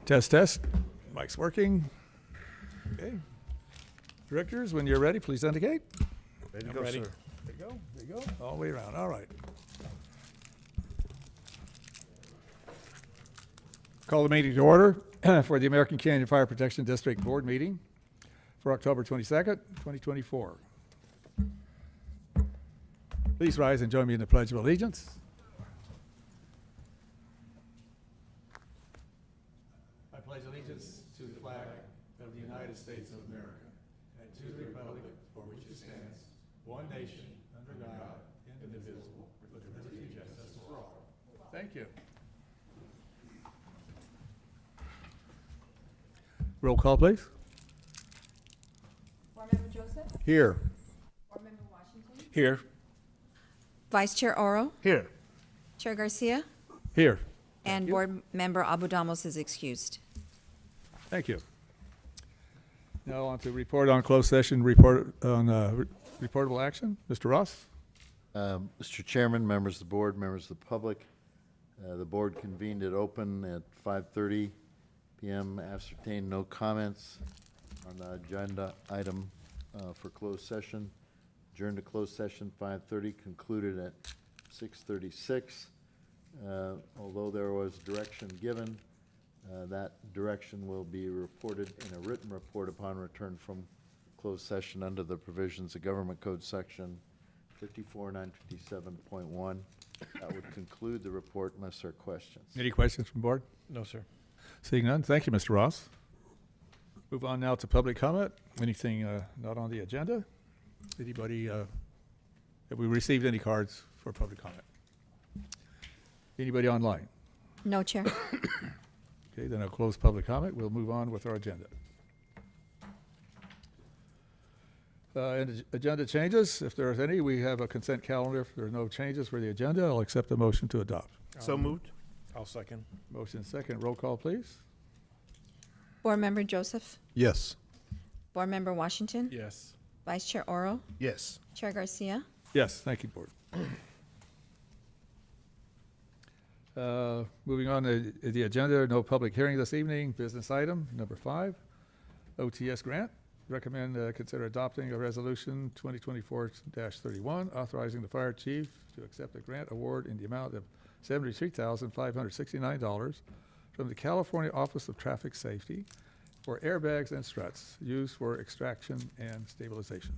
Test, test. Mic's working. Okay. Directors, when you're ready, please indicate. Ready to I'm go, ready. sir. There you go. There you go. All the way around. All right. Call the meeting to order for the American Canyon Fire Protection District Board meeting for October 22nd, 2024. Please rise and join me in the Pledge of Allegiance. I pledge allegiance to the flag of the United States of America and to the republic for which it stands, one nation, under God, indivisible, with liberty and justice for all. Thank you. Roll call, please. Board Member Joseph? Here. Board Member Washington? Here. Vice Chair Oro? Here. Chair Garcia? Here. And you. Board Member Abu Damos is excused. Thank you. Now on to report on closed session, report on reportable action. Mr. Ross? Mr. Chairman, members of the board, members of the public, the board convened at open at 5:30 p.m. Ascertained no comments on the agenda item for closed session. Adjourned to closed session 5:30, concluded at 6:36. Although there was direction given, that direction will be reported in a written report upon return from closed session under the provisions of Government Code Section 54957.1. That would conclude the report unless there are questions. Any questions from board? No, sir. Seeing none, thank you, Mr. Ross. Move on now to public comment. Anything not on the agenda? Anybody, have we received any cards for public comment? Anybody online? No, Chair. Okay, then I'll close public comment. We'll move on with our agenda. And agenda changes, if there are any, we have a consent calendar. If there are no changes for the agenda, I'll accept a motion to adopt. So moved. I'll second. Motion second. Roll call, please. Board Member Joseph? Yes. Board Member Washington? Yes. Vice Chair Oro? Yes. Chair Garcia? Yes, thank you, board. Moving on to the agenda, no public hearing this evening. Business item number 5, OTS grant. Recommend consider adopting a resolution 2024-31 authorizing the fire chief to accept a grant award in the amount of $73,569 from the California Office of Traffic Safety for airbags and struts used for extraction and stabilization.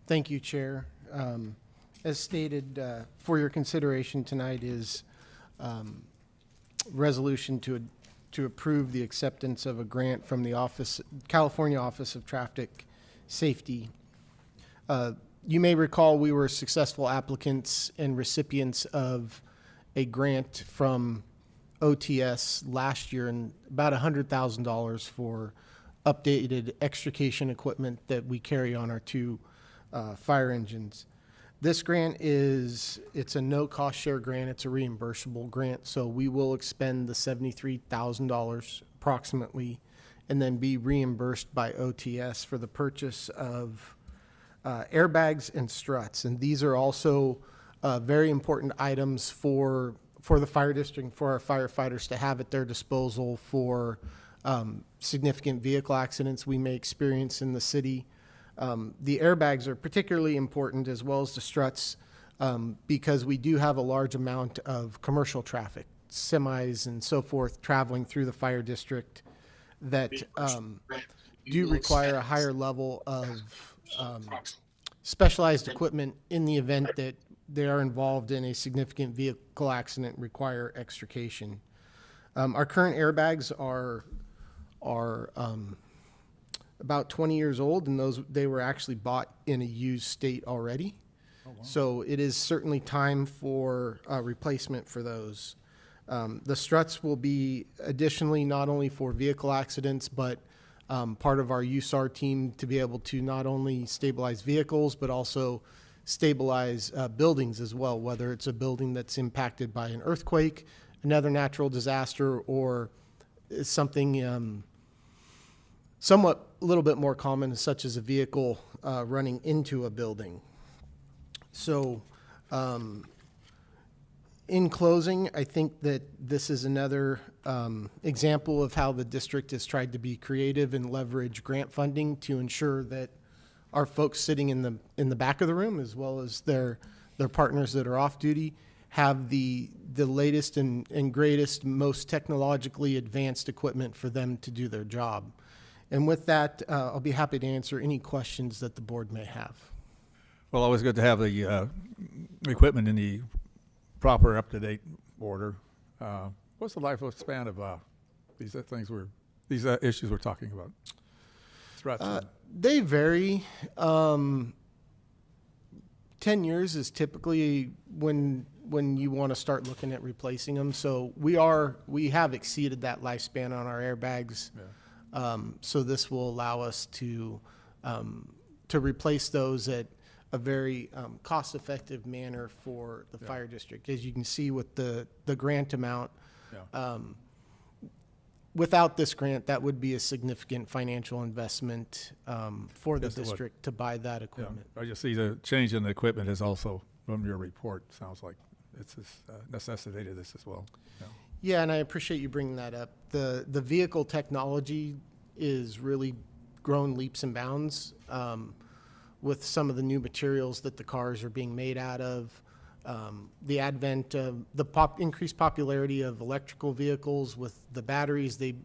Thank you, Chair. As stated, for your consideration tonight is resolution to approve the acceptance of a grant from the California Office of Traffic Safety. You may recall we were successful applicants and recipients of a grant from OTS last year, and about $100,000 for updated extrication equipment that we carry on our 2 fire engines. This grant it's a no-cost share grant. It's a reimbursable grant, so we will expend the $73,000 approximately and then be reimbursed by OTS for the purchase of airbags and struts. And these are also very important items for the fire district, for our firefighters to have at their disposal for significant vehicle accidents we may experience in the city. The airbags are particularly important, as well as the struts, because we do have a large amount of commercial traffic, semis and so forth, traveling through the fire district that do require a higher level of specialized equipment in the event that they are involved in a significant vehicle accident and require extrication. Our current airbags are about 20 years old, and they were actually bought in a used state already. Oh, wow. So it is certainly time for a replacement for those. The struts will be additionally not only for vehicle accidents, but part of our USAR team to be able to not only stabilize vehicles, but also stabilize buildings as well, whether it's a building that's impacted by an earthquake, another natural disaster, or something somewhat a little bit more common, such as a vehicle running into a building. So In closing, I think that this is another example of how the district has tried to be creative and leverage grant funding to ensure that our folks sitting in the back of the room, as well as their partners that are off duty, have the latest and greatest, most technologically advanced equipment for them to do their job. And with that, I'll be happy to answer any questions that the board may have. Well, always good to have the equipment in the proper, up-to-date order. What's the lifespan of these these issues we're talking about? Threats. They vary. 10 years is typically when you want to start looking at replacing them. So we have exceeded that lifespan on our airbags. Yeah. So this will allow us to replace those at a very cost-effective manner for the fire district. As you can see with the grant amount, Yeah. without this grant, that would be a significant financial investment for the Yes, it would. district to buy that Yeah. equipment. I just see the change in the equipment is also from your report. Sounds like it's necessitated this as well. Yeah. Yeah, and I appreciate you bringing that up. The vehicle technology is really grown leaps and bounds with some of the new materials that the cars are being made out of. The advent of the increased popularity of electrical vehicles with the batteries, they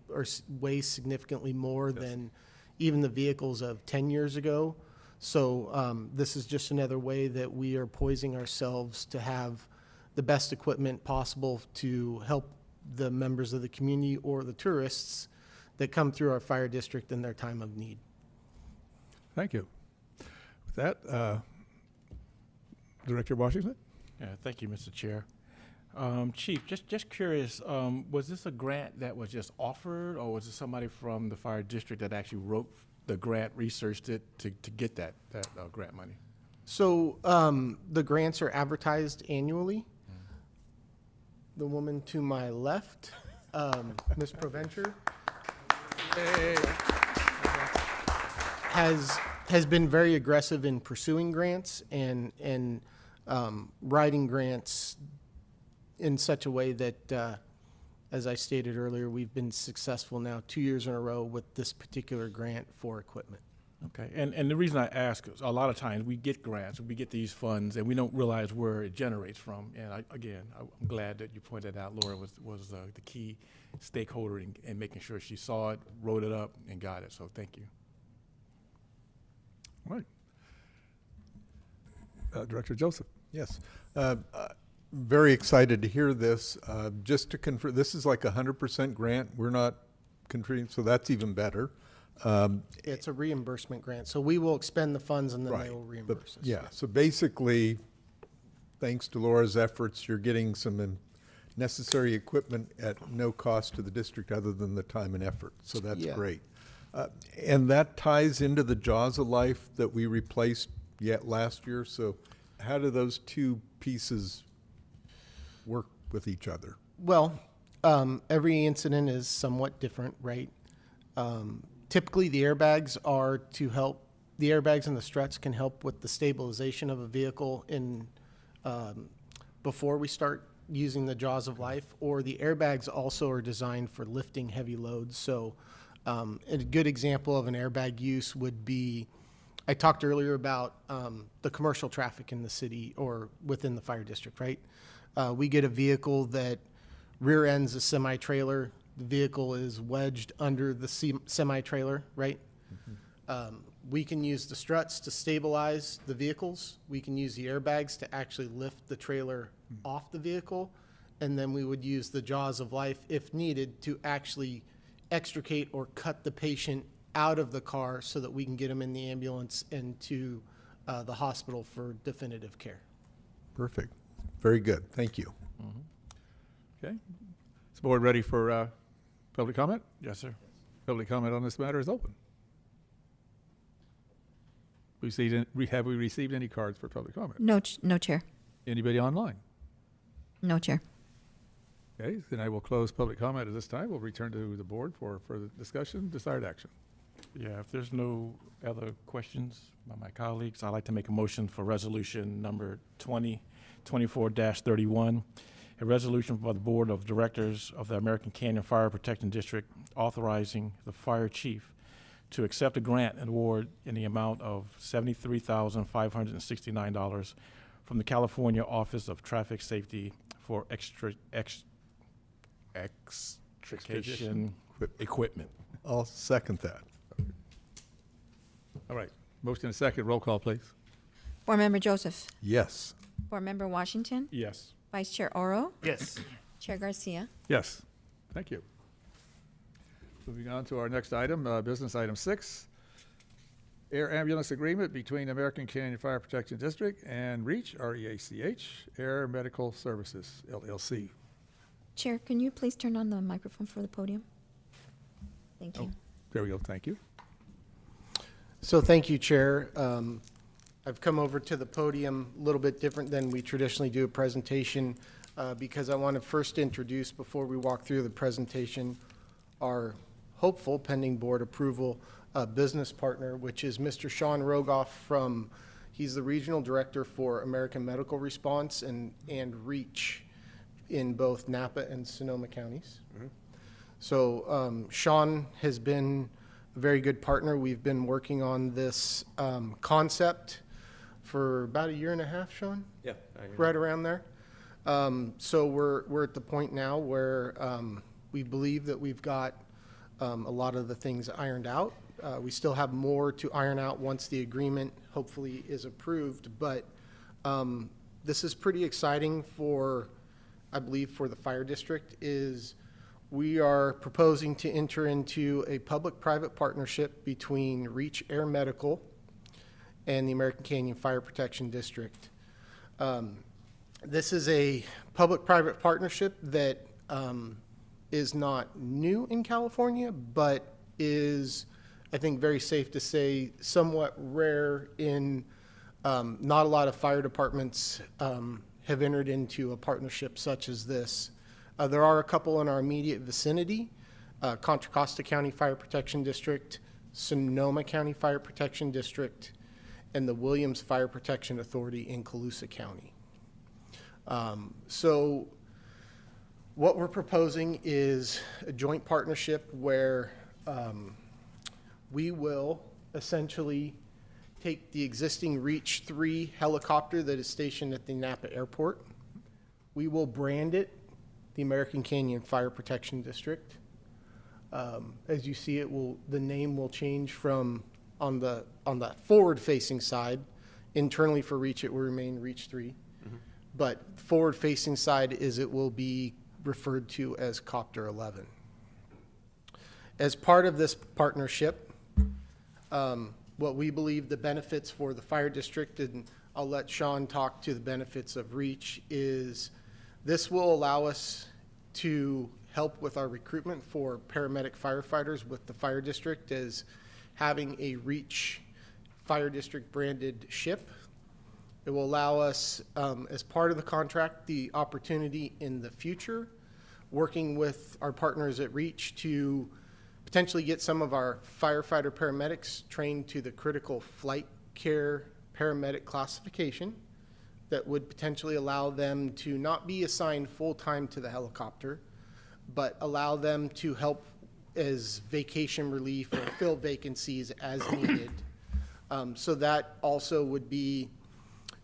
weigh significantly more Yes. than even the vehicles of 10 years ago. So this is just another way that we are poising ourselves to have the best equipment possible to help the members of the community or the tourists that come through our fire district in their time of need. Thank you. With that, Director Washington? Yeah, thank you, Mr. Chair. Chief, just curious, was this a grant that was just offered, or was it somebody from the fire district that actually wrote the grant, researched it to get that grant money? So the grants are advertised annually. The woman to my left, Ms. Provencher, has been very aggressive in pursuing grants and writing grants in such a way that, as I stated earlier, we've been successful now 2 years in a row with this particular grant for equipment. Okay, and the reason I ask is a lot of times we get grants, we get these funds, and we don't realize where it generates from. And I'm glad that you pointed out Laura was the key stakeholder in making sure she saw it, wrote it up, and got it. So thank you. All right. Director Joseph? Yes. Very excited to hear this. Just to confirm, this is like 100% grant. We're not contributing, so that's even better. It's a reimbursement grant, so we will expend the funds and then they Right. will But, reimburse us. yeah, so basically, thanks to Laura's efforts, you're getting some necessary equipment at no cost to the district other than the time and effort. So that's Yeah. great. And that ties into the Jaws of Life that we replaced yet last year. So how do those two pieces work with each other? Well, every incident is somewhat different, right? Typically, the airbags are to help. The airbags and the struts can help with the stabilization of a vehicle before we start using the Jaws of Life. Or the airbags also are designed for lifting heavy loads. So, a good example of an airbag use would be. I talked earlier about the commercial traffic in the city or within the fire district, right? We get a vehicle that rear ends a semi-trailer. The vehicle is wedged under the semi-trailer, right? We can use the struts to stabilize the vehicles. We can use the airbags to actually lift the trailer off the vehicle. And then we would use the Jaws of Life, if needed, to actually extricate or cut the patient out of the car so that we can get them in the ambulance and to the hospital for definitive care. Perfect. Very good. Thank you. Okay. Is the board ready for public comment? Yes, sir. Public comment on this matter is open. Have we received any cards for public comment? No, Chair. Anybody online? No, Chair. Okay, then I will close public comment at this time. We'll return to the board for further discussion, desired action. Yeah, if there's no other questions by my colleagues, I'd like to make a motion for resolution number 2024-31. a resolution by the Board of Directors of the American Canyon Fire Protection District authorizing the fire chief to accept a grant and award in the amount of $73,569 from the California Office of Traffic Safety for extrication equipment. I'll second that. All right, motion and a second, roll call, please. Board Member Joseph. Yes. Board Member Washington. Yes. Vice Chair Oro. Yes. Chair Garcia. Yes, thank you. Moving on to our next item, business item 6, air ambulance agreement between American Canyon Fire Protection District and REACH, R-E-A-C-H, Air Medical Services, LLC. Chair, can you please turn on the microphone for the podium? Thank you. There we go, thank you. So thank you, Chair. I've come over to the podium a little bit different than we traditionally do a presentation because I want to first introduce, before we walk through the presentation, our hopeful pending board approval business partner, which is Mr. Sean Rogoff from, he's the Regional Director for American Medical Response and REACH in both Napa and Sonoma counties. So Sean has been a very good partner. We've been working on this concept for about 1.5 years, Sean? Yeah. Right around there. So we're at the point now where we believe that we've got a lot of the things ironed out. We still have more to iron out once the agreement hopefully is approved, but this is pretty exciting for, I believe, for the fire district. Is we are proposing to enter into a public-private partnership between REACH Air Medical and the American Canyon Fire Protection District. This is a public-private partnership that is not new in California, but is, I think, very safe to say, somewhat rare in, not a lot of fire departments have entered into a partnership such as this. There are a couple in our immediate vicinity, Contra Costa County Fire Protection District, Sonoma County Fire Protection District, and the Williams Fire Protection Authority in Colusa County. So what we're proposing is a joint partnership where we will essentially take the existing REACH 3 helicopter that is stationed at the Napa Airport. We will brand it the American Canyon Fire Protection District. As you see, the name will change from on the forward-facing side. Internally for REACH, it will remain REACH 3. But forward-facing side is it will be referred to as Copter 11. As part of this partnership, what we believe the benefits for the fire district, and I'll let Sean talk to the benefits of REACH, is this will allow us to help with our recruitment for paramedic firefighters with the fire district, as having a REACH fire district branded ship. It will allow us, as part of the contract, the opportunity in the future, working with our partners at REACH to potentially get some of our firefighter paramedics trained to the critical flight care paramedic classification that would potentially allow them to not be assigned full-time to the helicopter, but allow them to help as vacation relief or fill vacancies as needed. So that also would be,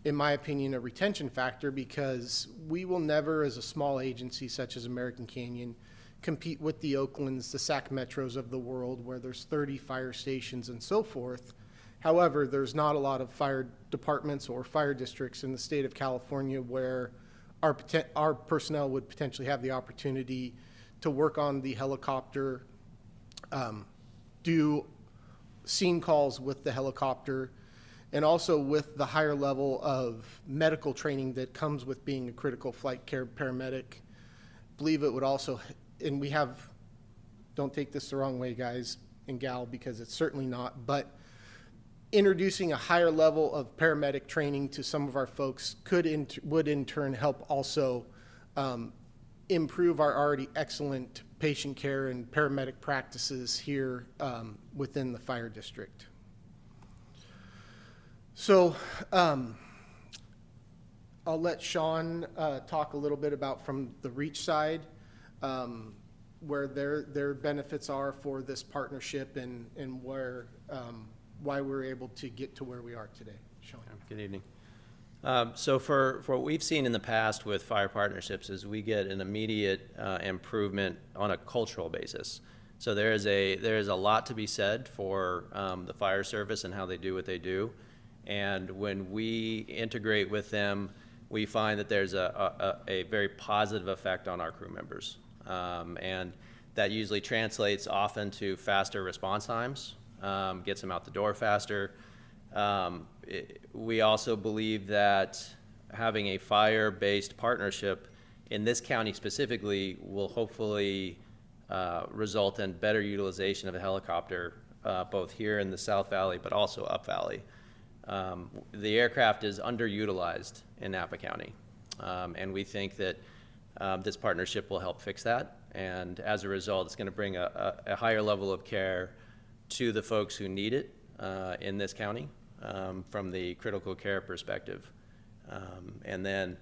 in my opinion, a retention factor, because we will never, as a small agency such as American Canyon, compete with the Oaklands, the SAC Metros of the world, where there's 30 fire stations and so forth. However, there's not a lot of fire departments or fire districts in the state of California where our personnel would potentially have the opportunity to work on the helicopter, do scene calls with the helicopter, and also with the higher level of medical training that comes with being a critical flight care paramedic. I believe it would also, and we have, don't take this the wrong way, guys and gal, because it's certainly not, but introducing a higher level of paramedic training to some of our folks would in turn help also improve our already excellent patient care and paramedic practices here within the fire district. So I'll let Sean talk a little bit about from the Reach side, where their benefits are for this partnership and where, why we're able to get to where we are today. Sean. Good evening. So for what we've seen in the past with fire partnerships is we get an immediate improvement on a cultural basis. So there is a lot to be said for the fire service and how they do what they do. And when we integrate with them, we find that there's a very positive effect on our crew members. And that usually translates often to faster response times, gets them out the door faster. We also believe that having a fire-based partnership in this county specifically will hopefully result in better utilization of a helicopter, both here in the South Valley but also up Valley. The aircraft is underutilized in Napa County, and we think that this partnership will help fix that. And as a result, it's going to bring a higher level of care to the folks who need it in this county. From the critical care perspective. And then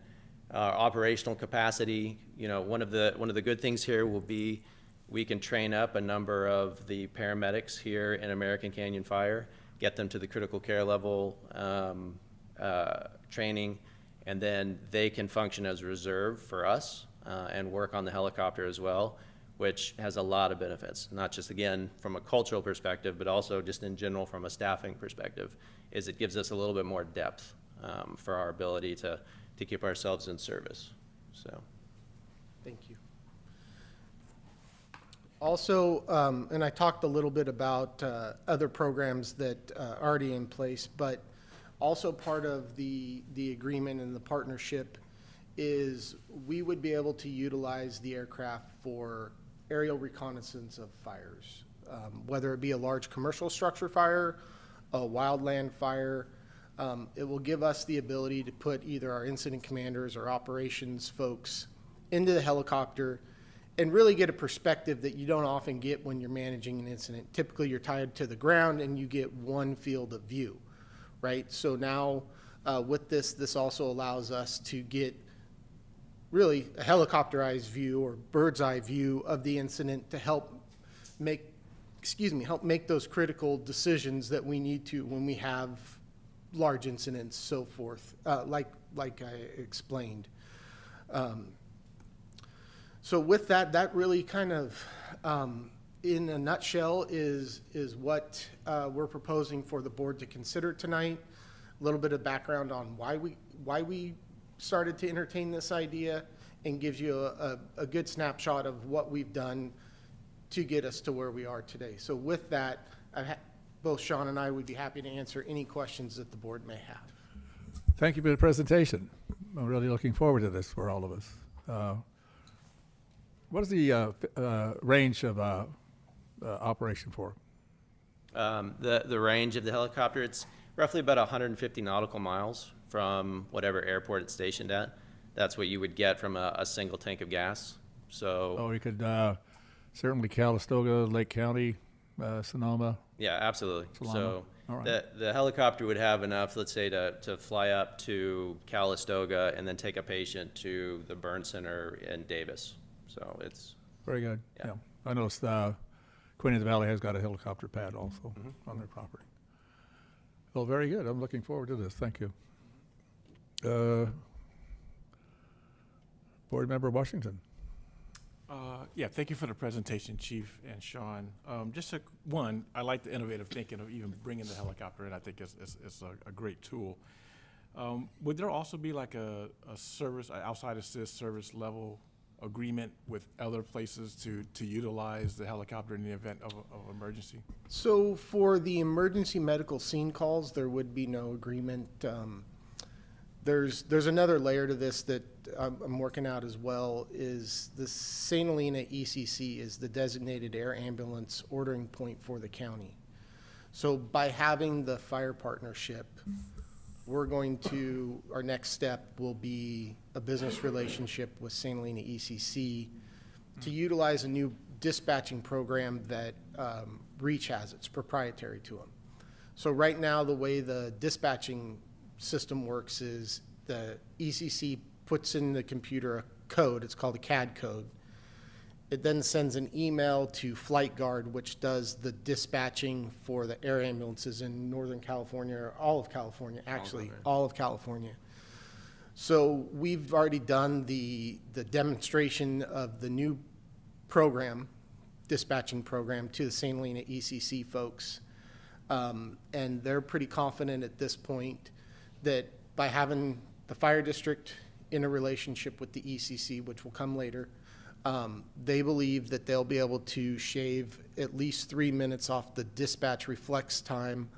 operational capacity, one of the good things here will be we can train up a number of the paramedics here in American Canyon Fire, get them to the critical care level training, and then they can function as reserve for us and work on the helicopter as well, which has a lot of benefits, not just, again, from a cultural perspective, but also just in general from a staffing perspective, is it gives us a little bit more depth for our ability to keep ourselves in service. So, Thank you. Also, and I talked a little bit about other programs that are already in place, but also part of the agreement and the partnership is we would be able to utilize the aircraft for aerial reconnaissance of fires, whether it be a large commercial structure fire, a wildland fire. It will give us the ability to put either our incident commanders or operations folks into the helicopter and really get a perspective that you don't often get when you're managing an incident. Typically, you're tied to the ground and you get one field of view, right? So now with this also allows us to get really a helicopterized view or bird's eye view of the incident to help make those critical decisions that we need to when we have large incidents, so forth, like I explained. So with that really kind of, in a nutshell, is what we're proposing for the board to consider tonight. A little bit of background on why we started to entertain this idea, and gives you a good snapshot of what we've done to get us to where we are today. So with that, both Sean and I would be happy to answer any questions that the board may have. Thank you for the presentation. I'm really looking forward to this for all of us. What is the range of operation for? the range of the helicopter, it's roughly about 150 nautical miles from whatever airport it's stationed at. That's what you would get from a single tank of gas. So, Oh, you could certainly Calistoga, Lake County, Sonoma. yeah, absolutely. Solana. So All right. the helicopter would have enough, let's say, to fly up to Calistoga and then take a patient to the burn center in Davis. So it's, Very good. Yeah. Yeah. I noticed Queen of the Valley has got a helicopter pad also on their property. Well, very good. I'm looking forward to this. Thank you. Board Member Washington. Yeah, thank you for the presentation, Chief and Sean. I like the innovative thinking of even bringing the helicopter in. I think it's a great tool. Would there also be like a service, an outside assist service level agreement with other places to utilize the helicopter in the event of emergency? So for the emergency medical scene calls, there would be no agreement. There's another layer to this that I'm working out as well, is the St. Helena ECC is the designated air ambulance ordering point for the county. So by having the fire partnership, our next step will be a business relationship with St. Helena ECC to utilize a new dispatching program that Reach has. It's proprietary to them. So right now, the way the dispatching system works is the ECC puts in the computer a code, it's called a CAD code. It then sends an email to Flight Guard, which does the dispatching for the air ambulances in Northern California, or all of California, actually, all of California. So we've already done the demonstration of the new program, dispatching program, to the St. Helena ECC folks. And they're pretty confident at this point that by having the fire district in a relationship with the ECC, which will come later, they believe that they'll be able to shave at least 3 minutes off the dispatch reflex time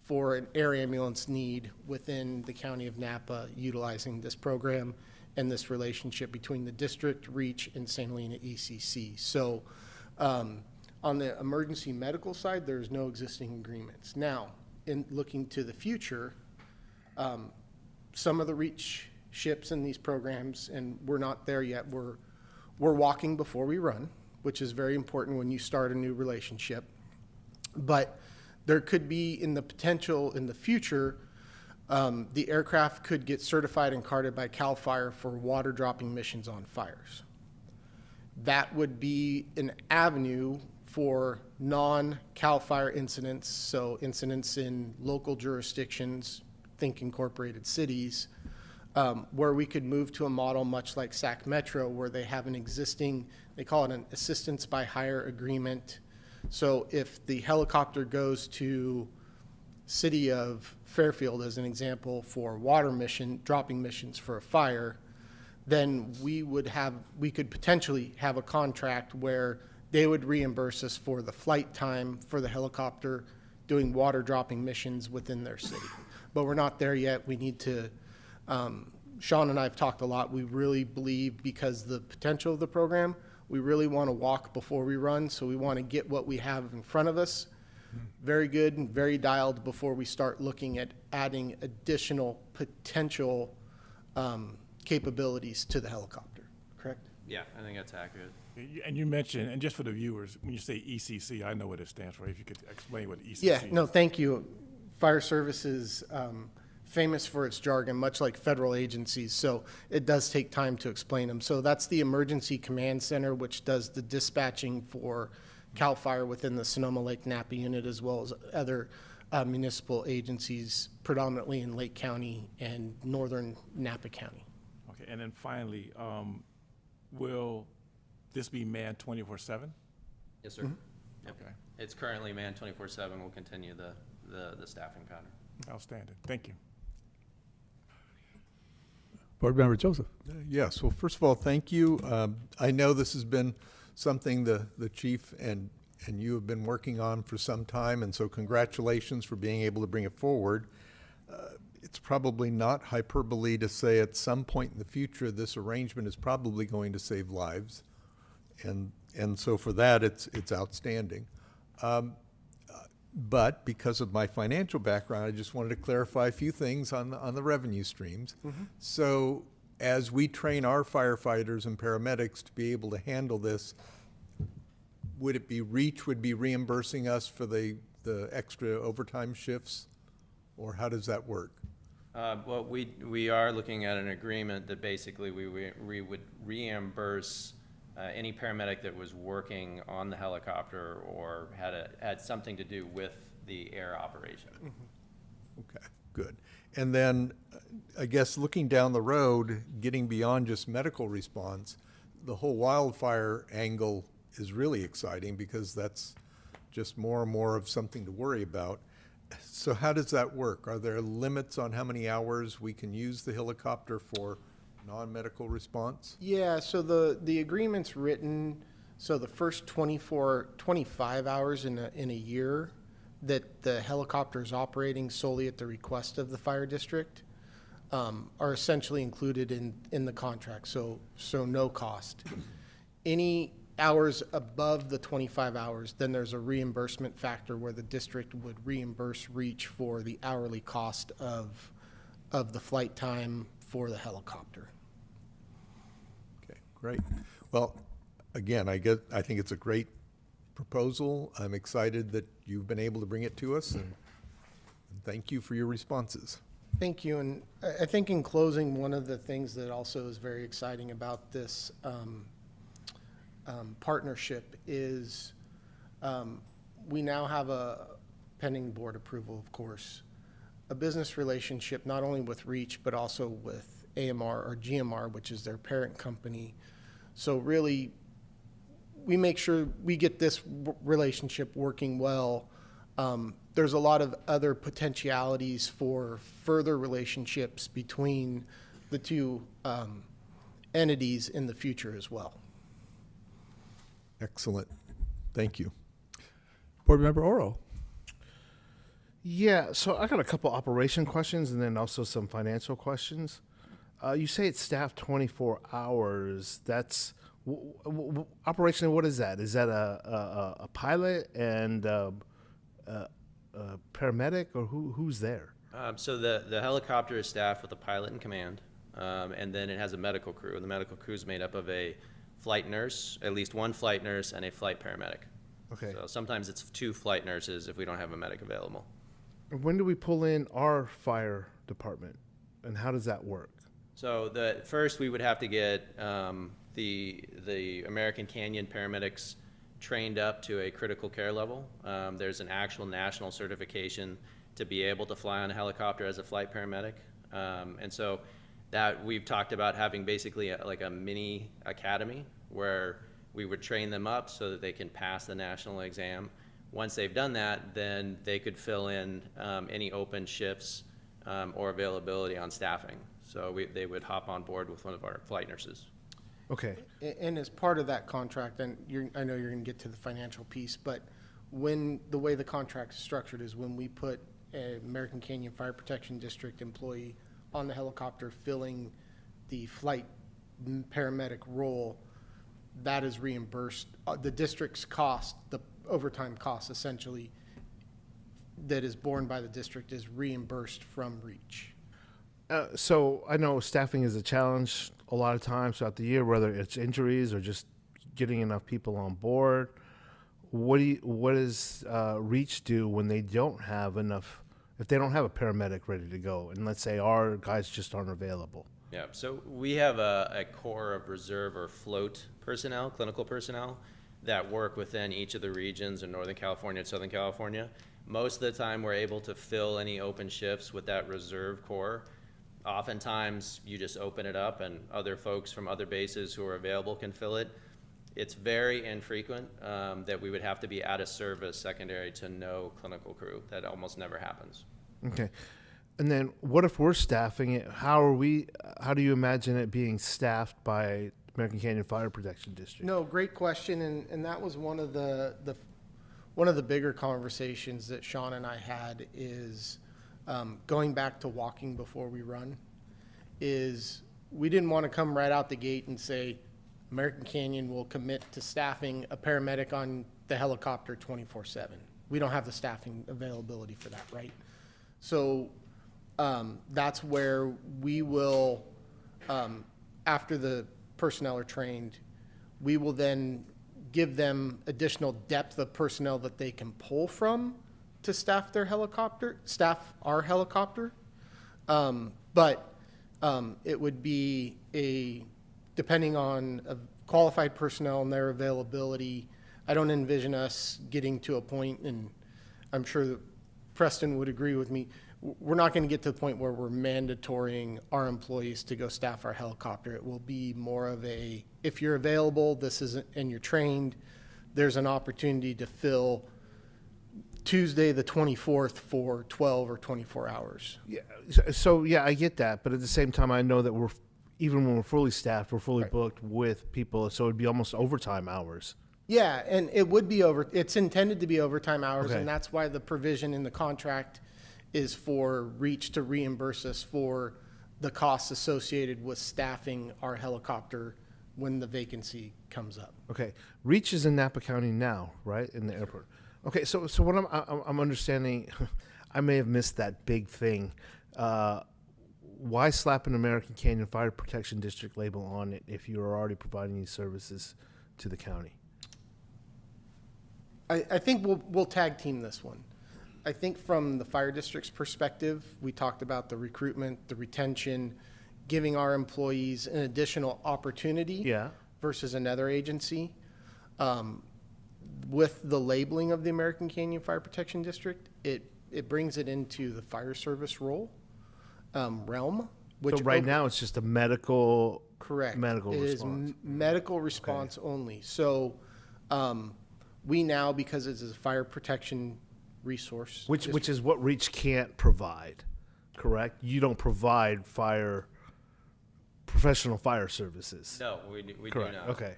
for an air ambulance need within the county of Napa, utilizing this program and this relationship between the district, REACH, and St. Helena ECC. So on the emergency medical side, there's no existing agreements. Now, in looking to the future, some of the REACH ships in these programs, and we're not there yet, we're walking before we run, which is very important when you start a new relationship. But there could be in the potential in the future, the aircraft could get certified and carded by CAL FIRE for water dropping missions on fires. That would be an avenue for non-CAL FIRE incidents, so incidents in local jurisdictions, think incorporated cities, where we could move to a model much like SAC Metro, where they have an existing, they call it an assistance by hire agreement. So if the helicopter goes to city of Fairfield, as an example, for water mission, dropping missions for a fire, then we could potentially have a contract where they would reimburse us for the flight time for the helicopter doing water dropping missions within their city. But we're not there yet. We need to, Sean and I have talked a lot. We really believe, because the potential of the program, we really want to walk before we run. So we want to get what we have in front of us very good and very dialed before we start looking at adding additional potential capabilities to the helicopter, correct? Yeah, I think that's accurate. And you mentioned, and just for the viewers, when you say ECC, I know what it stands for. If you could explain what ECC Yeah, is. no, thank you. Fire Service is famous for its jargon, much like federal agencies, so it does take time to explain them. So that's the Emergency Command Center, which does the dispatching for CAL FIRE within the Sonoma Lake Napa unit, as well as other municipal agencies, predominantly in Lake County and northern Napa County. Okay, and then finally, will this be manned 24/7? Yes, sir. Mm-hmm. Yep. Okay, It's currently manned 24/7. We'll continue the staffing pattern. outstanding. Thank you. Board Member Joseph. Yes, well, first of all, thank you. I know this has been something the chief and you have been working on for some time, and so congratulations for being able to bring it forward. It's probably not hyperbole to say at some point in the future, this arrangement is probably going to save lives. And so for that, it's outstanding. But because of my financial background, I just wanted to clarify a few things on the revenue streams. So as we train our firefighters and paramedics to be able to handle this, would it be REACH would be reimbursing us for the extra overtime shifts? Or how does that work? Well, we are looking at an agreement that basically we would reimburse any paramedic that was working on the helicopter or had something to do with the air operation. Okay, good. And then, I guess, looking down the road, getting beyond just medical response, the whole wildfire angle is really exciting because that's just more and more of something to worry about. So how does that work? Are there limits on how many hours we can use the helicopter for non-medical response? Yeah, so the agreement's written, so the first 25 hours in a year that the helicopter is operating solely at the request of the fire district are essentially included in the contract, so no cost. Any hours above the 25 hours, then there's a reimbursement factor where the district would reimburse REACH for the hourly cost of the flight time for the helicopter. Okay, great. Well, again, I think it's a great proposal. I'm excited that you've been able to bring it to us, and thank you for your responses. Thank you. And I think in closing, one of the things that also is very exciting about this partnership is we now have a pending board approval, of course, a business relationship not only with Reach, but also with AMR or GMR, which is their parent company. So really, we make sure we get this relationship working well. There's a lot of other potentialities for further relationships between the two entities in the future as well. Excellent. Thank you. Board Member Oro. Yeah, so I got a couple operation questions and then also some financial questions. You say it's staffed 24 hours. That's operationally, what is that? Is that a pilot and a paramedic, or who's there? So the helicopter is staffed with a pilot in command, and then it has a medical crew. And the medical crew is made up of a flight nurse, at least one flight nurse, and a flight paramedic. Okay. So sometimes it's 2 flight nurses if we don't have a medic available. When do we pull in our fire department, and how does that work? So first we would have to get the American Canyon paramedics trained up to a critical care level. There's an actual national certification to be able to fly on a helicopter as a flight paramedic. And so that we've talked about having basically like a mini academy where we would train them up so that they can pass the national exam. Once they've done that, then they could fill in any open shifts or availability on staffing. So they would hop on board with one of our flight nurses. Okay. And as part of that contract, and I know you're going to get to the financial piece, but when the way the contract is structured is when we put an American Canyon Fire Protection District employee on the helicopter filling the flight paramedic role, that is reimbursed. The district's cost, the overtime cost essentially, that is borne by the district is reimbursed from Reach. So I know staffing is a challenge a lot of times throughout the year, whether it's injuries or just getting enough people on board. What does Reach do when they don't have enough, if they don't have a paramedic ready to go, and let's say our guys just aren't available? Yeah, so we have a core of reserve or float personnel, clinical personnel, that work within each of the regions in Northern California and Southern California. Most of the time, we're able to fill any open shifts with that reserve corps. Oftentimes, you just open it up and other folks from other bases who are available can fill it. It's very infrequent that we would have to be out of service secondary to no clinical crew. That almost never happens. Okay. And then what if we're staffing it? How do you imagine it being staffed by American Canyon Fire Protection District? No, great question, and that was one of the bigger conversations that Sean and I had is going back to walking before we run, is we didn't want to come right out the gate and say American Canyon will commit to staffing a paramedic on the helicopter 24/7. We don't have the staffing availability for that, right? So that's where we will, after the personnel are trained, we will then give them additional depth of personnel that they can pull from to staff our helicopter. But it would be depending on qualified personnel and their availability. I don't envision us getting to a point, and I'm sure that Preston would agree with me, we're not going to get to the point where we're mandatorying our employees to go staff our helicopter. It will be more of if you're available, and you're trained, there's an opportunity to fill Tuesday the 24th for 12 or 24 hours. Yeah. So yeah, I get that, but at the same time, I know that even when we're fully staffed, we're fully Right. booked with people, so it'd be almost overtime hours. Yeah, and it would be it's intended to be overtime hours, Okay. and that's why the provision in the contract is for Reach to reimburse us for the costs associated with staffing our helicopter when the vacancy comes up. Okay. Reach is in Napa County now, right, in the airport. Okay, so what I'm understanding, I may have missed that big thing. Why slap an American Canyon Fire Protection District label on it if you are already providing these services to the county? I think we'll tag team this one. I think from the fire district's perspective, we talked about the recruitment, the retention, giving our employees an additional opportunity Yeah. versus another agency. With the labeling of the American Canyon Fire Protection District, it brings it into the fire service role, realm, which. So right now, it's just a medical. Correct. Medical It is response. medical response only. So, we now, because it is a fire protection resource. Which is what REACH can't provide, correct? You don't provide professional fire services. No, we do Correct, not. okay.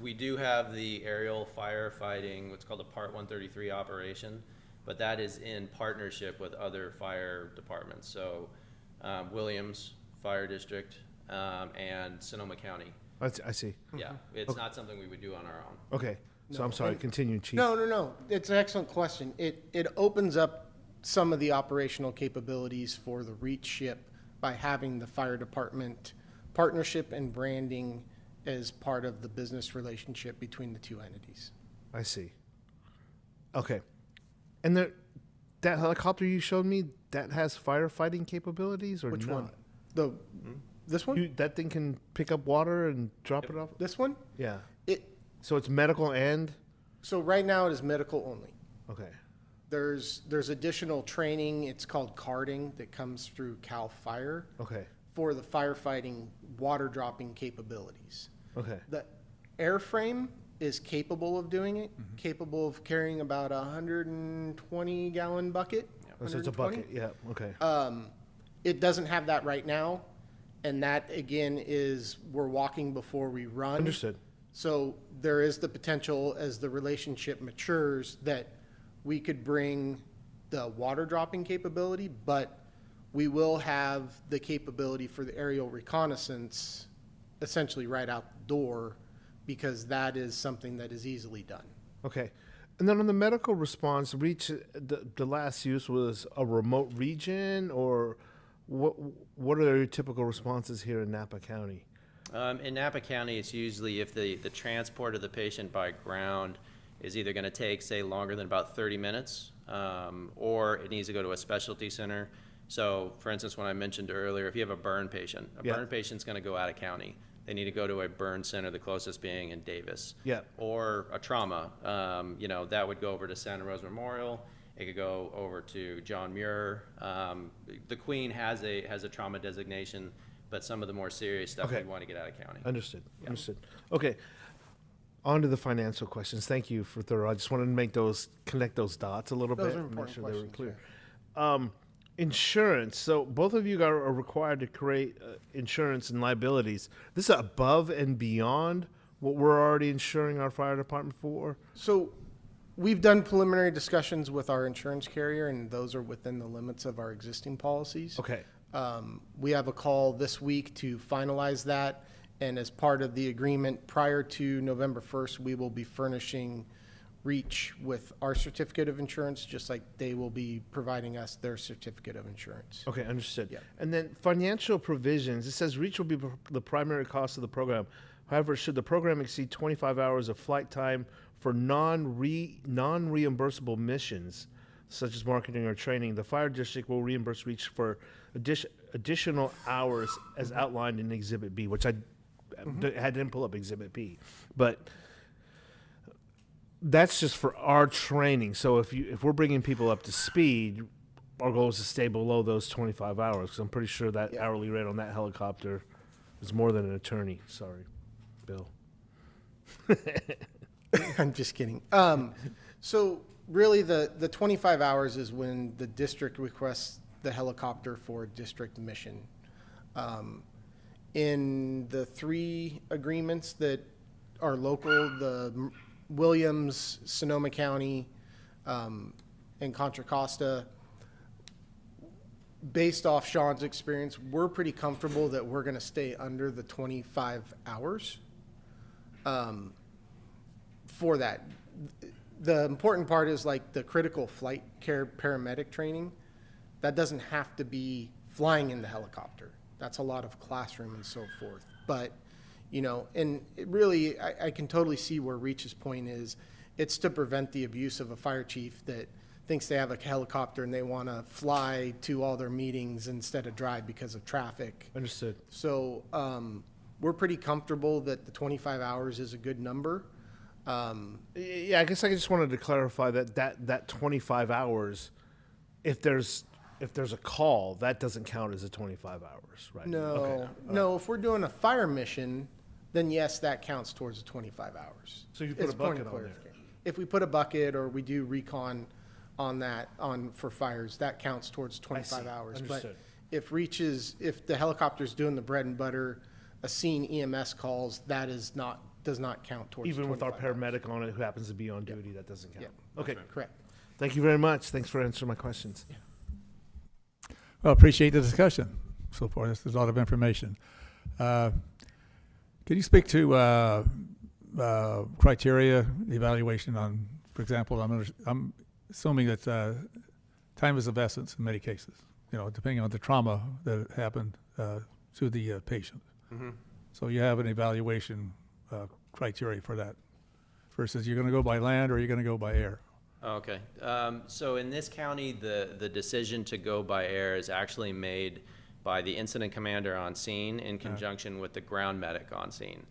We do have the aerial firefighting, what's called a Part 133 operation, but that is in partnership with other fire departments. So, Williams Fire District, and Sonoma County. I see. Yeah, it's not something we would do on our own. Okay, so I'm sorry, continue, Chief. No. It's an excellent question. It opens up some of the operational capabilities for the REACH ship by having the fire department partnership and branding as part of the business relationship between the two entities. I see. Okay. And that helicopter you showed me, that has firefighting capabilities or Which not? one? This one? That thing can pick up water and drop it off? This one? Yeah. It, So it's medical and, so right now it is medical only. okay. There's additional training, it's called carding, that comes through CAL FIRE Okay. for the firefighting water dropping capabilities. Okay. The airframe is capable of doing it, capable of carrying about a 120-gallon bucket. Oh, so it's a 120. bucket, yeah, okay. It doesn't have that right now, and that, again, is we're walking before we run. Understood. So there is the potential, as the relationship matures, that we could bring the water dropping capability, but we will have the capability for the aerial reconnaissance essentially right out the door, because that is something that is easily done. Okay. And then on the medical response, REACH, the last use was a remote region, or what are your typical responses here in Napa County? In Napa County, it's usually if the transport of the patient by ground is either going to take, say, longer than about 30 minutes, or it needs to go to a specialty center. So, for instance, when I mentioned earlier, if you have a burn patient, Yeah. burn patient's going to go out of county. They need to go to a burn center, the closest being in Davis. Yeah. Or a trauma, that would go over to Santa Rosa Memorial. It could go over to John Muir. The Queen has a trauma designation, but some of the more serious stuff Okay. we want to get out of county. Understood, understood. Okay, on to the financial questions. Thank you for thorough. I just wanted to connect those dots a little Those bit. are and make important sure they were questions, clear. Insurance, so both of you are required to create insurance and liabilities. This is above and beyond what we're already insuring our fire department for? So we've done preliminary discussions with our insurance carrier, and those are within the limits of our existing policies. Okay, We have a call this week to finalize that, and as part of the agreement, prior to November 1st, we will be furnishing REACH with our certificate of insurance, just like they will be providing us their certificate of insurance. okay, understood. Yeah. And then financial provisions, it says REACH will be the primary cost of the program. However, should the program exceed 25 hours of flight time for non-reimbursable missions, such as marketing or training, the fire district will reimburse REACH for additional hours as outlined in Exhibit B, which I didn't pull up Exhibit B, but that's just for our training. So if we're bringing people up to speed, our goal is to stay below those 25 hours, because I'm pretty sure that hourly rate on that helicopter is more than an attorney. Sorry, Bill. I'm just kidding. So really, the 25 hours is when the district requests the helicopter for a district mission. In the 3 agreements that are local, the Williams, Sonoma County, and Contra Costa, based off Sean's experience, we're pretty comfortable that we're going to stay under the 25 hours for that. The important part is like the critical flight care paramedic training. That doesn't have to be flying in the helicopter. That's a lot of classroom and so forth. But, and it really, I can totally see where REACH's point is. It's to prevent the abuse of a fire chief that thinks they have a helicopter and they want to fly to all their meetings instead of drive because of traffic. Understood. So we're pretty comfortable that the 25 hours is a good number. Yeah, I guess I just wanted to clarify that 25 hours, if there's a call, that doesn't count as a 25 hours, right? No, Okay. no, if we're doing a fire mission, then yes, that counts towards the 25 hours. So you put It's a point bucket of on there. clarification. If we put a bucket or we do recon on that, for fires, that counts towards 25 hours. Understood. But if the helicopter's doing the bread and butter, a scene EMS calls, that does not count towards Even with our 25 hours. paramedic on it who happens to be on duty, that doesn't count. Okay, Correct. thank you very much. Thanks for answering my questions. Well, appreciate the discussion so far. This is a lot of information. Can you speak to criteria, evaluation on, for example, I'm assuming that time is of essence in many cases, depending on the trauma that happened to the patient. So you have an evaluation criteria for that versus you're going to go by land or you're going to go by air. Okay, so in this county, the decision to go by air is actually made by the incident commander on scene in conjunction with the ground medic on scene.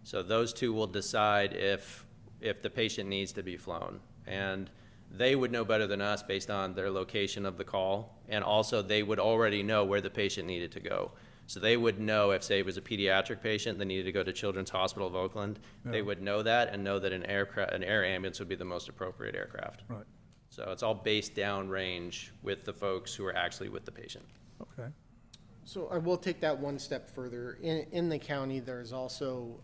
So those two will decide if the patient needs to be flown. And they would know better than us based on their location of the call, and also they would already know where the patient needed to go. So they would know if, say, it was a pediatric patient that needed to go to Children's Hospital of Oakland, they would know that and know that an air ambulance would be the most appropriate aircraft. Right. So it's all based downrange with the folks who are actually with the patient. Okay. So I will take that one step further. In the county, there's also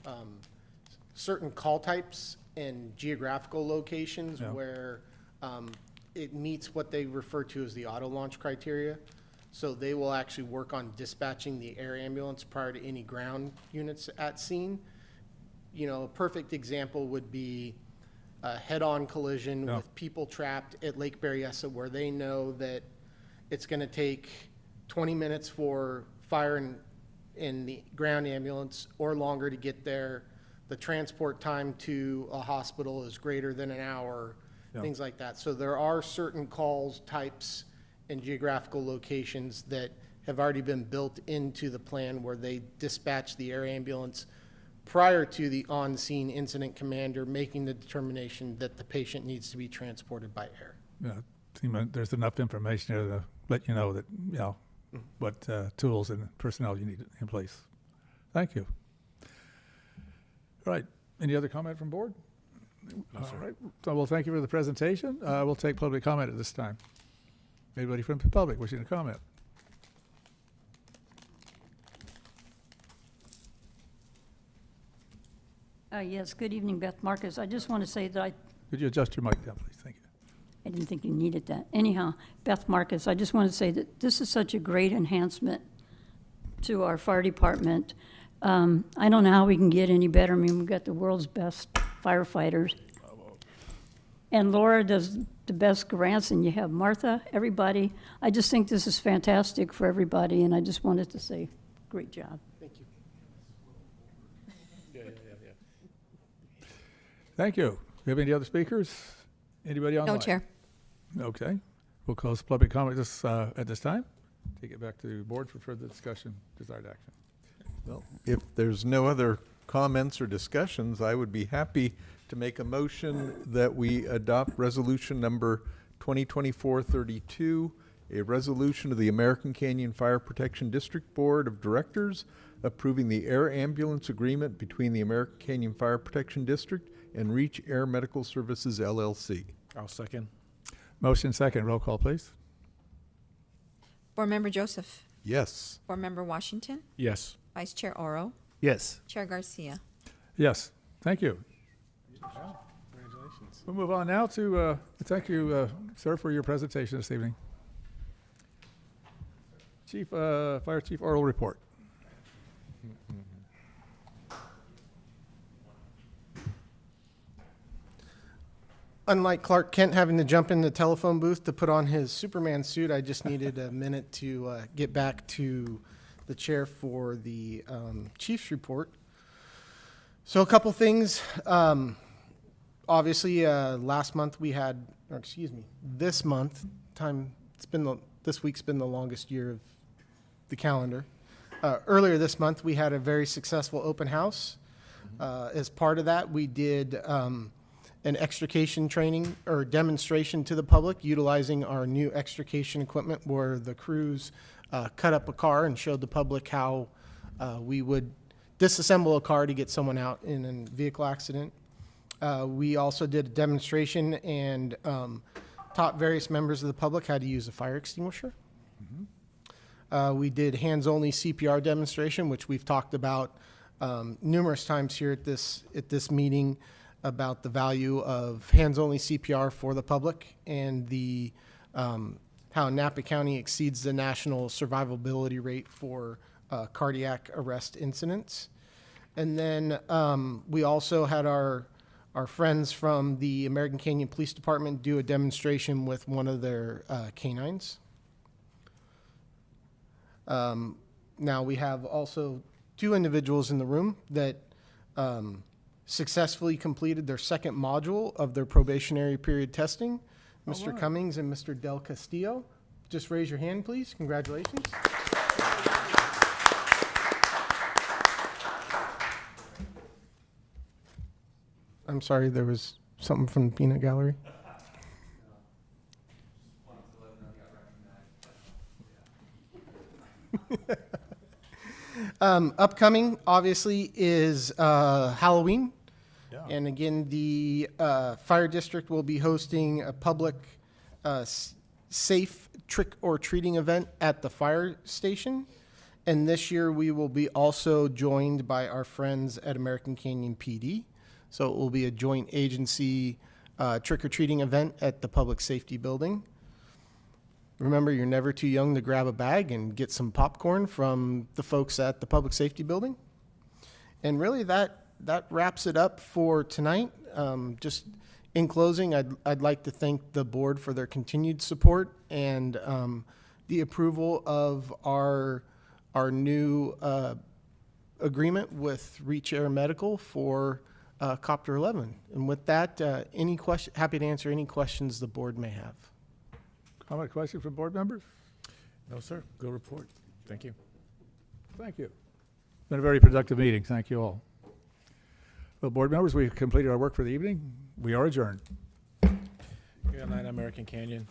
certain call types and geographical locations Yeah. where it meets what they refer to as the auto launch criteria. So they will actually work on dispatching the air ambulance prior to any ground units at scene. A perfect example would be a head-on collision Yeah. with people trapped at Lake Berryessa where they know that it's going to take 20 minutes for fire in the ground ambulance or longer to get there. The transport time to a hospital is greater than an hour, Yeah. things like that. So there are certain calls, types, and geographical locations that have already been built into the plan where they dispatch the air ambulance prior to the on-scene incident commander making the determination that the patient needs to be transported by air. Yeah, seem like there's enough information there to let you know that, what tools and personnel you need in place. Thank you. All right, any other comment from board? All right, so well, thank you for the presentation. We'll take public comment at this time. Anybody from the public wishing to comment? Yes, good evening, Beth Marcus. I just want to say that Could you adjust your mic down, please? Thank you. I didn't think you needed that. Anyhow, Beth Marcus, I just want to say that this is such a great enhancement to our fire department. I don't know how we can get any better. I mean, we've got the world's best firefighters. And Laura does the best grants, and you have Martha, everybody. I just think this is fantastic for everybody, and I just wanted to say, great job. Thank you. Thank you. Do we have any other speakers? Anybody online? No, Chair. Okay. We'll close public comment at this time. Take it back to the board for further discussion, desired action. Well, if there's no other comments or discussions, I would be happy to make a motion that we adopt resolution number 2024-32, a resolution of the American Canyon Fire Protection District Board of Directors approving the air ambulance agreement between the American Canyon Fire Protection District and Reach Air Medical Services, LLC. I'll second. Motion second. Roll call, please. Board Member Joseph. Yes. Board Member Washington. Yes. Vice Chair Oro. Yes. Chair Garcia. Yes. Thank you. We'll move on now to, thank you, sir, for your presentation this evening. Fire Chief oral report. Unlike Clark Kent having to jump in the telephone booth to put on his Superman suit, I just needed a minute to get back to the chair for the chief's report. So a couple things. Obviously, last month we had or excuse me, this month, this week's been the longest year of the calendar. Earlier this month, we had a very successful open house. As part of that, we did an extrication training or demonstration to the public utilizing our new extrication equipment, where the crews cut up a car and showed the public how we would disassemble a car to get someone out in a vehicle accident. We also did a demonstration and taught various members of the public how to use a fire extinguisher. We did hands-only CPR demonstration, which we've talked about numerous times here at this meeting, about the value of hands-only CPR for the public and the how Napa County exceeds the national survivability rate for cardiac arrest incidents. And then we also had our friends from the American Canyon Police Department do a demonstration with one of their canines. Now we have also 2 individuals in the room that successfully completed their second module of their probationary period testing, Mr. Cummings and Mr. Del Castillo. Just raise your hand, please. Congratulations. I'm sorry, there was something from the peanut gallery. Upcoming, obviously, is Halloween. And again, the fire district will be hosting a public safe trick-or-treating event at the fire station. And this year, we will be also joined by our friends at American Canyon PD. So it will be a joint agency trick-or-treating event at the Public Safety Building. Remember, you're never too young to grab a bag and get some popcorn from the folks at the Public Safety Building. And really, that wraps it up for tonight. Just in closing, I'd like to thank the board for their continued support and the approval of our new agreement with Reach Air Medical for Copter 11. And with that, happy to answer any questions the board may have. Comment, question from board members? No, sir. Good report. Thank you. Thank you. Been a very productive meeting. Thank you all. Well, board members, we've completed our work for the evening. We are adjourned. Good night, American Canyon.